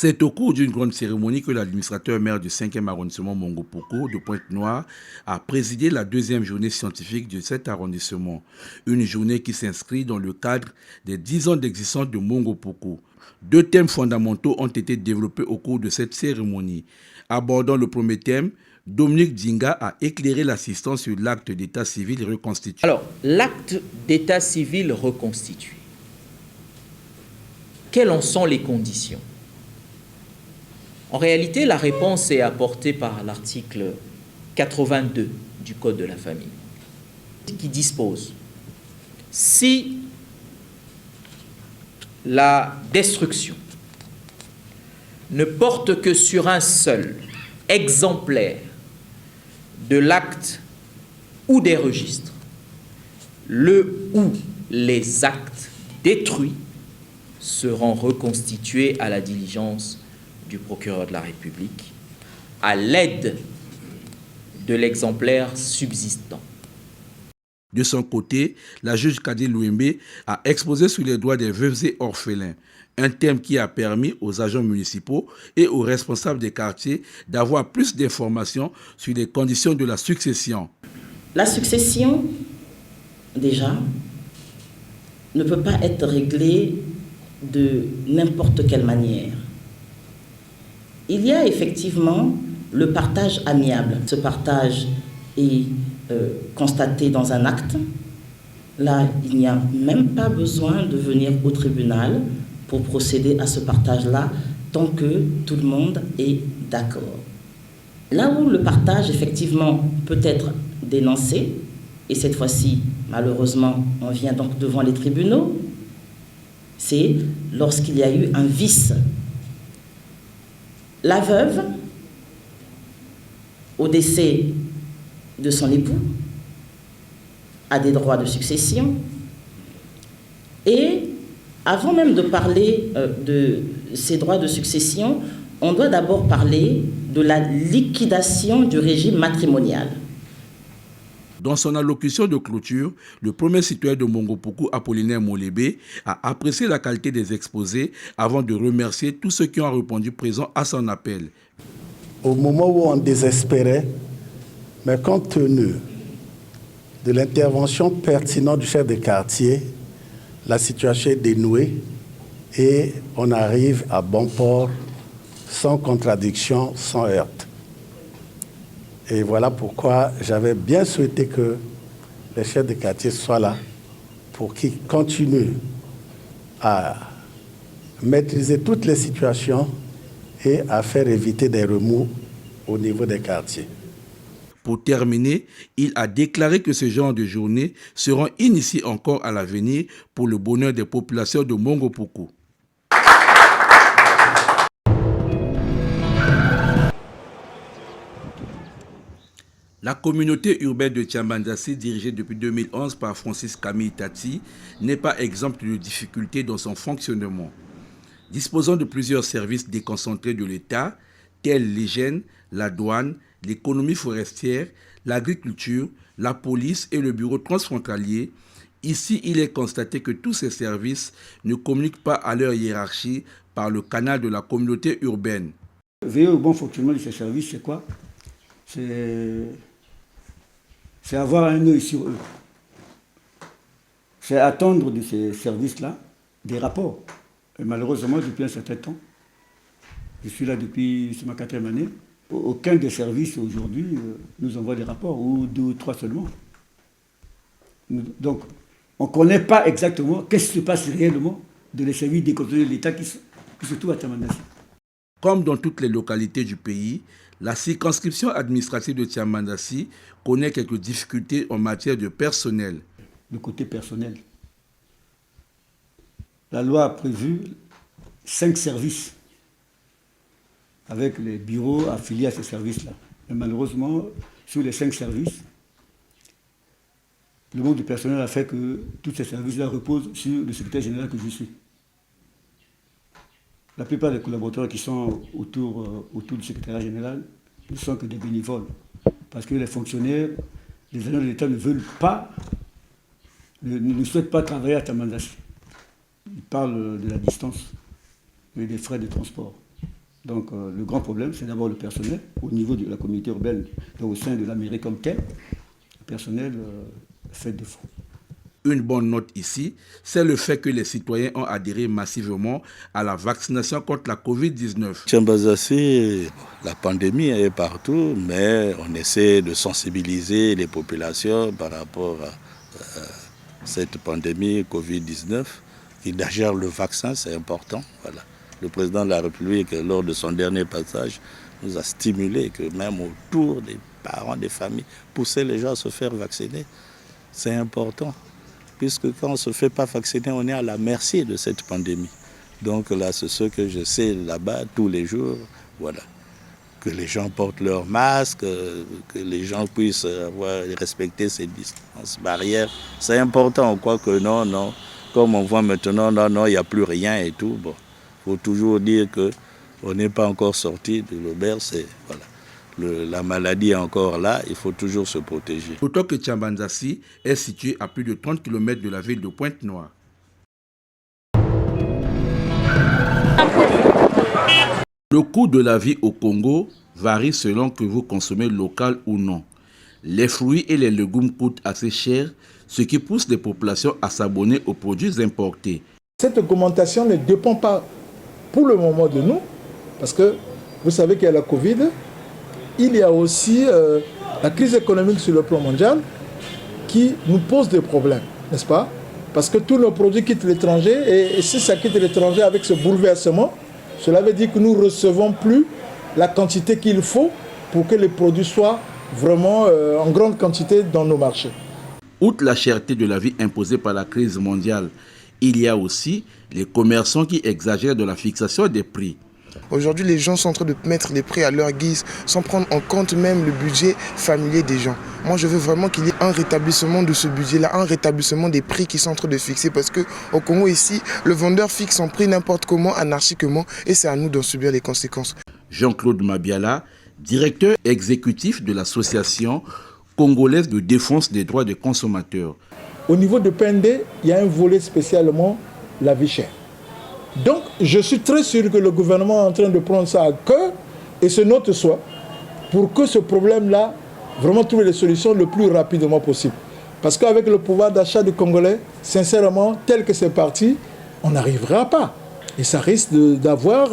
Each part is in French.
C'est au cours d'une grande cérémonie que l'administrateur maire du 5e arrondissement Mongopoko de Pointe-Noire a présidé la deuxième journée scientifique de cet arrondissement. Une journée qui s'inscrit dans le cadre des 10 ans d'existence de Mongopoko. Deux thèmes fondamentaux ont été développés au cours de cette cérémonie. Abordant le premier thème, Dominique Dinga a éclairé l'assistance sur l'acte d'état civil reconstitué. Alors, l'acte d'état civil reconstitué, quelles en sont les conditions? En réalité, la réponse est apportée par l'article 82 du Code de la famille, qui dispose: si la destruction ne porte que sur un seul exemplaire de l'acte ou des registres, le ou les actes détruits seront reconstitués à la diligence du procureur de la République à l'aide de l'exemplaire subsistant. De son côté, la juge Kadi Louembe a exposé sur les droits des veuves et orphelins, un thème qui a permis aux agents municipaux et aux responsables des quartiers d'avoir plus d'informations sur les conditions de la succession. La succession, déjà, ne peut pas être réglée de n'importe quelle manière. Il y a effectivement le partage amiable. Ce partage est constaté dans un acte. Là, il n'y a même pas besoin de venir au tribunal pour procéder à ce partage-là, tant que tout le monde est d'accord. Là où le partage, effectivement, peut être dénoncé, et cette fois-ci, malheureusement, on vient donc devant les tribunaux, c'est lorsqu'il y a eu un vice. La veuve, au décès de son époux, a des droits de succession. Et avant même de parler de ces droits de succession, on doit d'abord parler de la liquidation du régime matrimonial. Dans son allocution de clôture, le premier citoyen de Mongopoko, Apollinaire Molébé, a apprécié la qualité des exposés avant de remercier tous ceux qui ont répondu présents à son appel. Au moment où on désespérait, mais compte tenu de l'intervention pertinente du chef de quartier, la situation est dénouée et on arrive à bon port, sans contradiction, sans heurte. Et voilà pourquoi j'avais bien souhaité que les chefs de quartier soient là pour qu'ils continuent à maîtriser toutes les situations et à faire éviter des remous au niveau des quartiers. Pour terminer, il a déclaré que ce genre de journées seront initiées encore à l'avenir pour le bonheur des populations de Mongopoko. La communauté urbaine de Tiambandassi, dirigée depuis 2011 par Francis Camille Tati, n'est pas exempte de difficultés dans son fonctionnement. Disposant de plusieurs services déconcentrés de l'État, tels l'hygiène, la douane, l'économie forestière, l'agriculture, la police et le bureau transfrontalier, ici il est constaté que tous ces services ne communiquent pas à leur hiérarchie par le canal de la communauté urbaine. Veiller au bon fonctionnement de ces services, c'est quoi? C'est avoir un œil sur eux. C'est attendre de ces services-là des rapports. Et malheureusement, depuis un certain temps, je suis là depuis, c'est ma 4e année, aucun des services aujourd'hui nous envoie des rapports, ou 2 ou 3 seulement. Donc, on ne connaît pas exactement qu'est-ce qui se passe réellement dans les services déconcentrés de l'État qui se trouvent à Tiambandassi. Comme dans toutes les localités du pays, la circonscription administrative de Tiambandassi connaît quelques difficultés en matière de personnel. Le côté personnel. La loi a prévu 5 services avec les bureaux affiliés à ces services-là. Mais malheureusement, sur les 5 services, le manque de personnel a fait que tous ces services-là reposent sur le secrétaire général que je suis. La plupart des collaborateurs qui sont autour du secrétariat général ne sont que des bénévoles. Parce que les fonctionnaires, les agents de l'État ne veulent pas, ne souhaitent pas travailler à Tiambandassi. Ils parlent de la distance et des frais de transport. Donc le grand problème, c'est d'abord le personnel au niveau de la communauté urbaine, donc au sein de la mairie comme telle. Le personnel fait défaut. Une bonne note ici, c'est le fait que les citoyens ont adhéré massivement à la vaccination contre la Covid-19. Tchambazassi, la pandémie est partout, mais on essaie de sensibiliser les populations par rapport à cette pandémie Covid-19. Et derrière le vaccin, c'est important. Voilà. Le président de la République, lors de son dernier passage, nous a stimulé que même autour des parents, des familles, pousser les gens à se faire vacciner. C'est important. Puisque quand on ne se fait pas vacciner, on est à la merci de cette pandémie. Donc là, c'est ce que je sais là-bas tous les jours. Voilà. Que les gens portent leur masque, que les gens puissent respecter ces distances barrières. C'est important, on croit que non. Comme on voit maintenant, non, il n'y a plus rien et tout. Bon, faut toujours dire qu'on n'est pas encore sorti de l'auberge. Voilà. La maladie est encore là, il faut toujours se protéger. D'autant que Tchambazassi est situé à plus de 30 km de la ville de Pointe-Noire. Le coût de la vie au Congo varie selon que vous consommez local ou non. Les fruits et les légumes coûtent assez cher, ce qui pousse les populations à s'abonner aux produits importés. Cette augmentation ne dépend pas pour le moment de nous, parce que vous savez qu'il y a la Covid. Il y a aussi la crise économique sur le plan mondial qui nous pose des problèmes, n'est-ce pas? Parce que tous nos produits quittent l'étranger et si ça quitte l'étranger avec ce bouleversement, cela veut dire que nous ne recevons plus la quantité qu'il faut pour que les produits soient vraiment en grande quantité dans nos marchés. Outre la cherté de la vie imposée par la crise mondiale, il y a aussi les commerçants qui exagèrent de la fixation des prix. Aujourd'hui, les gens sont en train de mettre les prix à leur guise, sans prendre en compte même le budget familier des gens. Moi, je veux vraiment qu'il y ait un rétablissement de ce budget-là, un rétablissement des prix qui sont en train de fixer. Parce qu'au Congo, ici, le vendeur fixe son prix n'importe comment, anarchiquement, et c'est à nous d'en subir les conséquences. Jean-Claude Mabiala, directeur exécutif de l'association congolaise de défense des droits des consommateurs. Au niveau de PND, il y a un volet spécialement la vie chère. Donc, je suis très sûr que le gouvernement est en train de prendre ça à cœur et se note soit pour que ce problème-là, vraiment trouver les solutions le plus rapidement possible. Parce qu'avec le pouvoir d'achat des Congolais, sincèrement, tel que c'est parti, on n'arrivera pas. Et ça risque d'avoir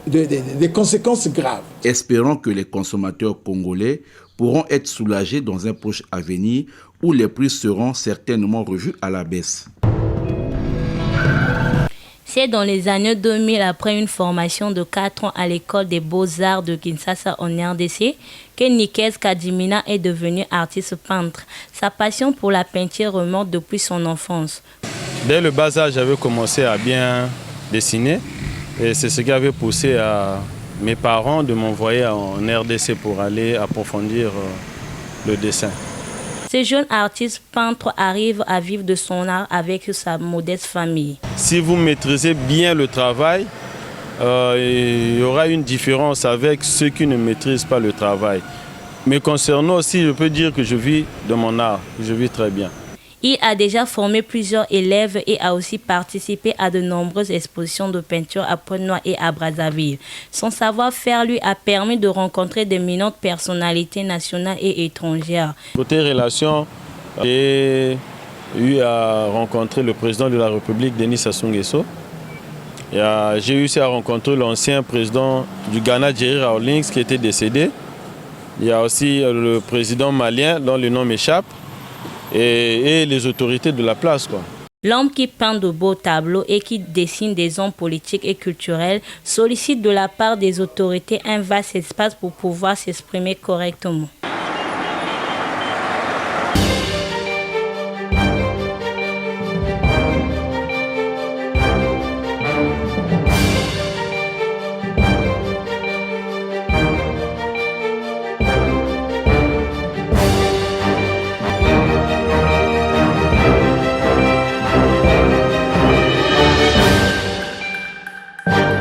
des conséquences graves. Espérons que les consommateurs congolais pourront être soulagés dans un proche avenir où les prix seront certainement revus à la baisse. C'est dans les années 2000, après une formation de 4 ans à l'école des beaux-arts de Kinshasa en RDC, que Nikes Kadimina est devenu artiste peintre. Sa passion pour la peinture remonte depuis son enfance. Dès le bas âge, j'avais commencé à bien dessiner et c'est ce qui avait poussé à mes parents de m'envoyer en RDC pour aller approfondir le dessin. Ce jeune artiste peintre arrive à vivre de son art avec sa modeste famille. Si vous maîtrisez bien le travail, il y aura une différence avec ceux qui ne maîtrisent pas le travail. Mais concernant aussi, je peux dire que je vis de mon art, je vis très bien. Il a déjà formé plusieurs élèves et a aussi participé à de nombreuses expositions de peinture à Pointe-Noire et à Brazzaville. Son savoir-faire lui a permis de rencontrer d'éminentes personnalités nationales et étrangères. Côté relations, j'ai eu à rencontrer le président de la République, Denis Sassou Nguesso. J'ai eu aussi à rencontrer l'ancien président du Ghana, Jerry Rawlings, qui était décédé. Il y a aussi le président malien, dont le nom m'échappe. Et les autorités de la place, quoi. L'homme qui peint de beaux tableaux et qui dessine des hommes politiques et culturels sollicite de la part des autorités un vaste espace pour pouvoir s'exprimer correctement.